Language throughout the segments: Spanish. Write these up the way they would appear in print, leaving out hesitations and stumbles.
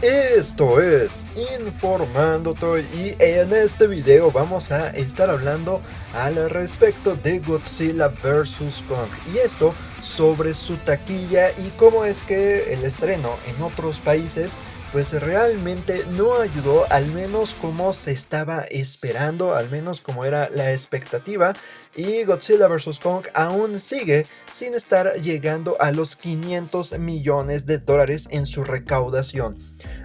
Esto es Informándote y en este video vamos a estar hablando al respecto de Godzilla vs. Kong y esto sobre su taquilla y cómo es que el estreno en otros países pues realmente no ayudó, al menos como se estaba esperando, al menos como era la expectativa, y Godzilla vs. Kong aún sigue sin estar llegando a los 500 millones de dólares en su recaudación.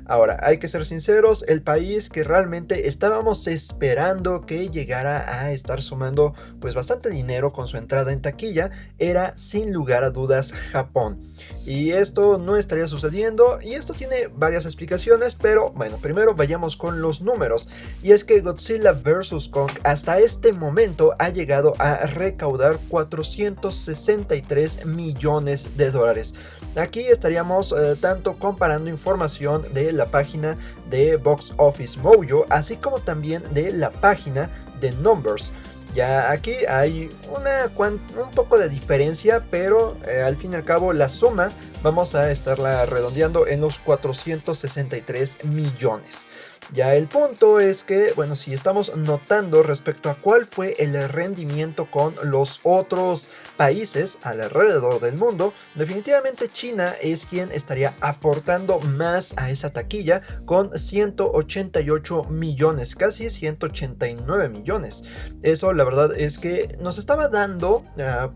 Ahora, hay que ser sinceros, el país que realmente estábamos esperando que llegara a estar sumando pues bastante dinero con su entrada en taquilla era sin lugar a dudas Japón. Y esto no estaría sucediendo y esto tiene varias explicaciones, pero bueno, primero vayamos con los números. Y es que Godzilla vs. Kong hasta este momento ha llegado a recaudar 463 millones de dólares. Aquí estaríamos tanto comparando información de la página de Box Office Mojo, así como también de la página de Numbers. Ya aquí hay un poco de diferencia, pero al fin y al cabo la suma vamos a estarla redondeando en los 463 millones. Ya el punto es que, bueno, si estamos notando respecto a cuál fue el rendimiento con los otros países alrededor del mundo, definitivamente China es quien estaría aportando más a esa taquilla con 188 millones, casi 189 millones. Eso la verdad es que nos estaba dando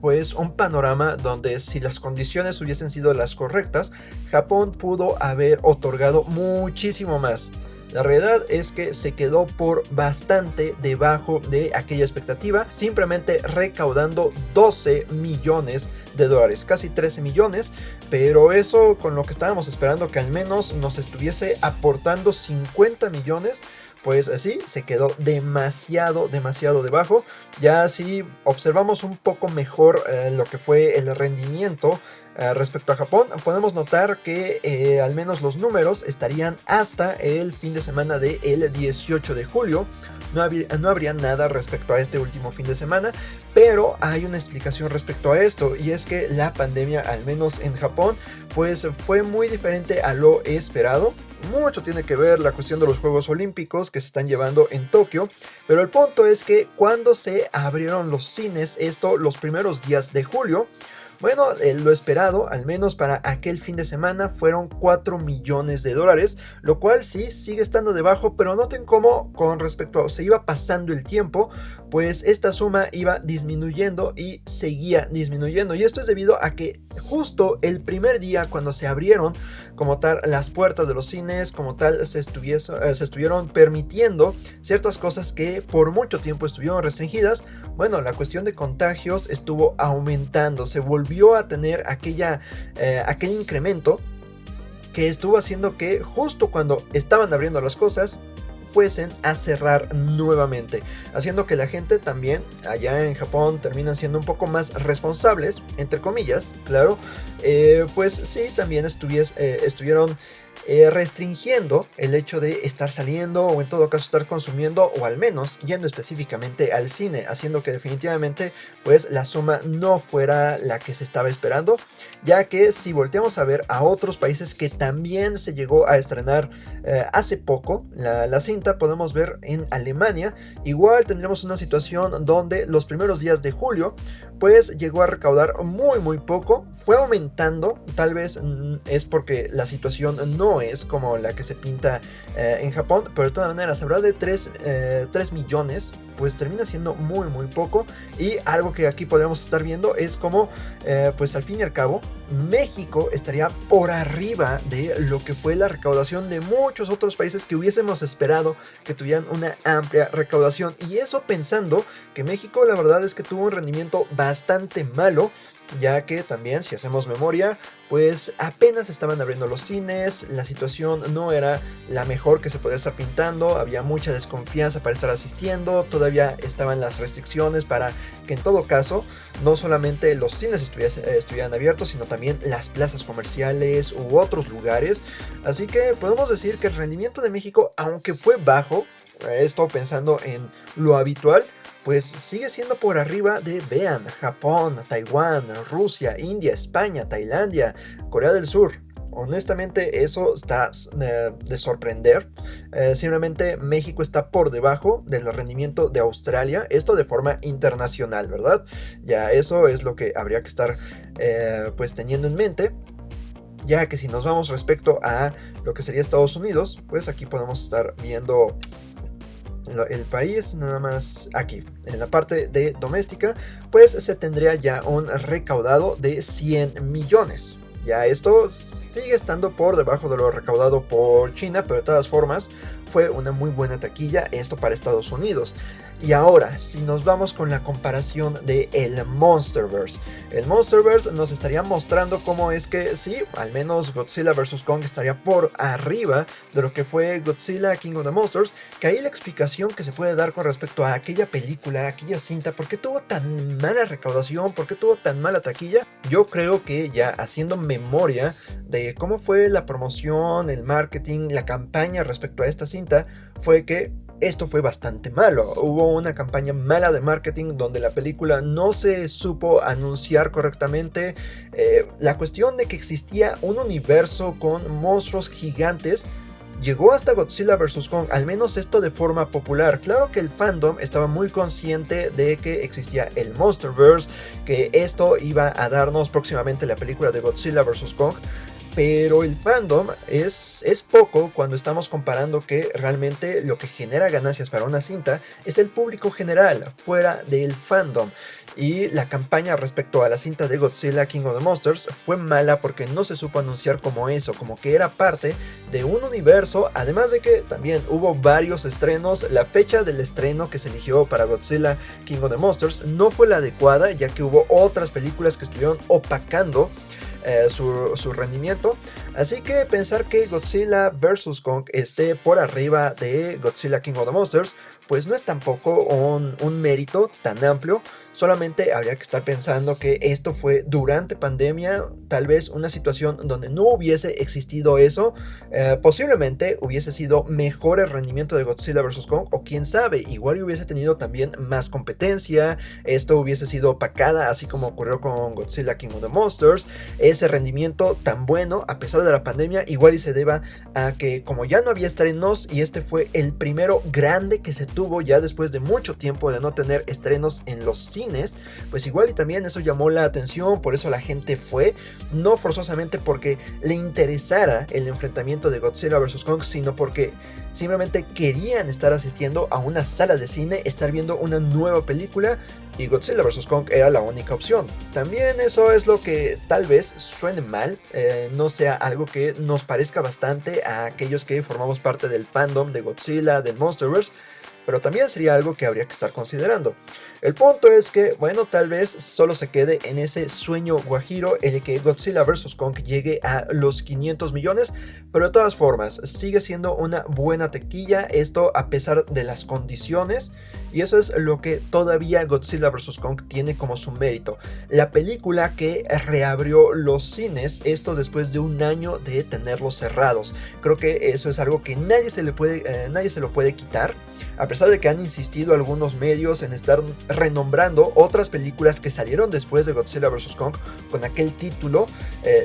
pues un panorama donde si las condiciones hubiesen sido las correctas, Japón pudo haber otorgado muchísimo más. La realidad es que se quedó por bastante debajo de aquella expectativa, simplemente recaudando 12 millones de dólares, casi 13 millones, pero eso con lo que estábamos esperando que al menos nos estuviese aportando 50 millones, pues así se quedó demasiado debajo. Ya si observamos un poco mejor lo que fue el rendimiento respecto a Japón, podemos notar que al menos los números estarían hasta el fin de semana del 18 de julio. No habría nada respecto a este último fin de semana, pero hay una explicación respecto a esto, y es que la pandemia, al menos en Japón, pues fue muy diferente a lo esperado. Mucho tiene que ver la cuestión de los Juegos Olímpicos que se están llevando en Tokio, pero el punto es que cuando se abrieron los cines, esto los primeros días de julio, bueno, lo esperado, al menos para aquel fin de semana, fueron 4 millones de dólares, lo cual sí sigue estando debajo, pero noten cómo con respecto a se iba pasando el tiempo, pues esta suma iba disminuyendo y seguía disminuyendo. Y esto es debido a que justo el primer día cuando se abrieron como tal las puertas de los cines, como tal se estuvieron permitiendo ciertas cosas que por mucho tiempo estuvieron restringidas. Bueno, la cuestión de contagios estuvo aumentando, se volvió a tener aquel incremento que estuvo haciendo que justo cuando estaban abriendo las cosas fuesen a cerrar nuevamente, haciendo que la gente también allá en Japón terminan siendo un poco más responsables, entre comillas, claro, pues sí, también estuvieron restringiendo el hecho de estar saliendo o en todo caso estar consumiendo o al menos yendo específicamente al cine, haciendo que definitivamente pues la suma no fuera la que se estaba esperando, ya que si volteamos a ver a otros países que también se llegó a estrenar hace poco la cinta, podemos ver en Alemania igual tendremos una situación donde los primeros días de julio pues llegó a recaudar muy poco, fue aumentando, tal vez es porque la situación no es como la que se pinta en Japón, pero de todas maneras hablar de 3 millones pues termina siendo muy poco. Y algo que aquí podemos estar viendo es como pues al fin y al cabo México estaría por arriba de lo que fue la recaudación de muchos otros países que hubiésemos esperado que tuvieran una amplia recaudación, y eso pensando que México la verdad es que tuvo un rendimiento bastante malo, ya que también si hacemos memoria pues apenas estaban abriendo los cines, la situación no era la mejor que se podría estar pintando, había mucha desconfianza para estar asistiendo, todavía estaban las restricciones para que en todo caso no solamente los cines estuvieran abiertos, sino también las plazas comerciales u otros lugares, así que podemos decir que el rendimiento de México, aunque fue bajo, esto pensando en lo habitual, pues sigue siendo por arriba de, vean, Japón, Taiwán, Rusia, India, España, Tailandia, Corea del Sur. Honestamente, eso está de sorprender. Simplemente México está por debajo del rendimiento de Australia. Esto de forma internacional, ¿verdad? Ya eso es lo que habría que estar pues teniendo en mente. Ya que si nos vamos respecto a lo que sería Estados Unidos, pues aquí podemos estar viendo el país, nada más aquí, en la parte de doméstica, pues se tendría ya un recaudado de 100 millones. Ya esto sigue estando por debajo de lo recaudado por China, pero de todas formas fue una muy buena taquilla esto para Estados Unidos. Y ahora, si nos vamos con la comparación de el Monsterverse nos estaría mostrando cómo es que sí, al menos Godzilla vs. Kong estaría por arriba de lo que fue Godzilla King of the Monsters, que ahí la explicación que se puede dar con respecto a aquella película, aquella cinta, ¿por qué tuvo tan mala recaudación? ¿Por qué tuvo tan mala taquilla? Yo creo que ya haciendo memoria de cómo fue la promoción, el marketing, la campaña respecto a esta cinta, fue que esto fue bastante malo. Hubo una campaña mala de marketing donde la película no se supo anunciar correctamente. La cuestión de que existía un universo con monstruos gigantes llegó hasta Godzilla vs. Kong, al menos esto de forma popular. Claro que el fandom estaba muy consciente de que existía el Monsterverse, que esto iba a darnos próximamente la película de Godzilla vs. Kong. Pero el fandom es poco cuando estamos comparando que realmente lo que genera ganancias para una cinta es el público general, fuera del fandom. Y la campaña respecto a la cinta de Godzilla King of the Monsters fue mala porque no se supo anunciar como eso, como que era parte de un universo, además de que también hubo varios estrenos. La fecha del estreno que se eligió para Godzilla King of the Monsters no fue la adecuada, ya que hubo otras películas que estuvieron opacando su rendimiento. Así que pensar que Godzilla vs. Kong esté por arriba de Godzilla King of the Monsters, pues no es tampoco un mérito tan amplio. Solamente habría que estar pensando que esto fue durante pandemia, tal vez una situación donde no hubiese existido eso, posiblemente hubiese sido mejor el rendimiento de Godzilla vs. Kong, o quién sabe, igual hubiese tenido también más competencia, esto hubiese sido opacada, así como ocurrió con Godzilla King of the Monsters. Ese rendimiento tan bueno a pesar de la pandemia igual y se deba a que como ya no había estrenos y este fue el primero grande que se tuvo ya después de mucho tiempo de no tener estrenos en los cines, pues igual y también eso llamó la atención, por eso la gente fue, no forzosamente porque le interesara el enfrentamiento de Godzilla vs. Kong, sino porque simplemente querían estar asistiendo a una sala de cine, estar viendo una nueva película, y Godzilla vs. Kong era la única opción. También eso es lo que tal vez suene mal, no sea algo que nos parezca bastante a aquellos que formamos parte del fandom de Godzilla, del Monsterverse, pero también sería algo que habría que estar considerando. El punto es que, bueno, tal vez solo se quede en ese sueño guajiro en el que Godzilla vs. Kong llegue a los 500 millones, pero de todas formas sigue siendo una buena taquilla, esto a pesar de las condiciones, y eso es lo que todavía Godzilla vs. Kong tiene como su mérito. La película que reabrió los cines, esto después de un año de tenerlos cerrados. Creo que eso es algo que nadie se lo puede quitar, a pesar de que han insistido algunos medios en estar renombrando otras películas que salieron después de Godzilla vs. Kong con aquel título,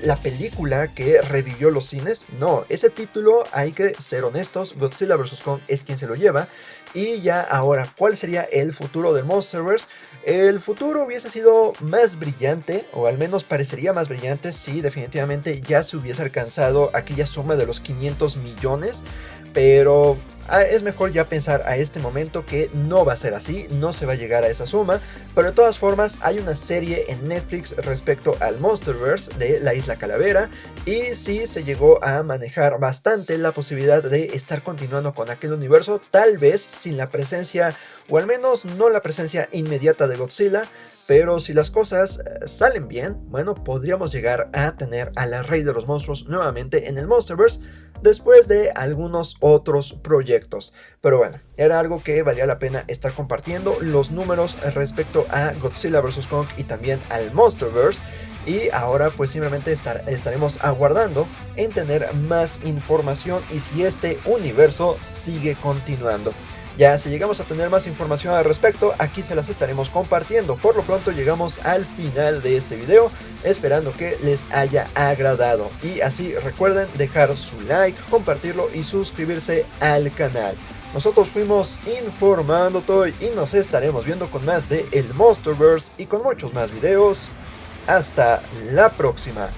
la película que revivió los cines. No, ese título, hay que ser honestos, Godzilla vs. Kong es quien se lo lleva. Y ya ahora, ¿cuál sería el futuro del Monsterverse? El futuro hubiese sido más brillante, o al menos parecería más brillante, si definitivamente ya se hubiese alcanzado aquella suma de los 500 millones, pero es mejor ya pensar a este momento que no va a ser así, no se va a llegar a esa suma, pero de todas formas hay una serie en Netflix respecto al Monsterverse de la Isla Calavera, y sí se llegó a manejar bastante la posibilidad de estar continuando con aquel universo, tal vez sin la presencia, o al menos no la presencia inmediata de Godzilla. Pero si las cosas salen bien, bueno, podríamos llegar a tener a la Rey de los Monstruos nuevamente en el Monsterverse después de algunos otros proyectos. Pero bueno, era algo que valía la pena estar compartiendo, los números respecto a Godzilla vs. Kong y también al Monsterverse. Y ahora pues simplemente estaremos aguardando en tener más información y si este universo sigue continuando. Ya si llegamos a tener más información al respecto, aquí se las estaremos compartiendo. Por lo pronto llegamos al final de este video, esperando que les haya agradado. Y así recuerden dejar su like, compartirlo y suscribirse al canal. Nosotros fuimos Informando Toy y nos estaremos viendo con más de el Monsterverse y con muchos más videos. Hasta la próxima.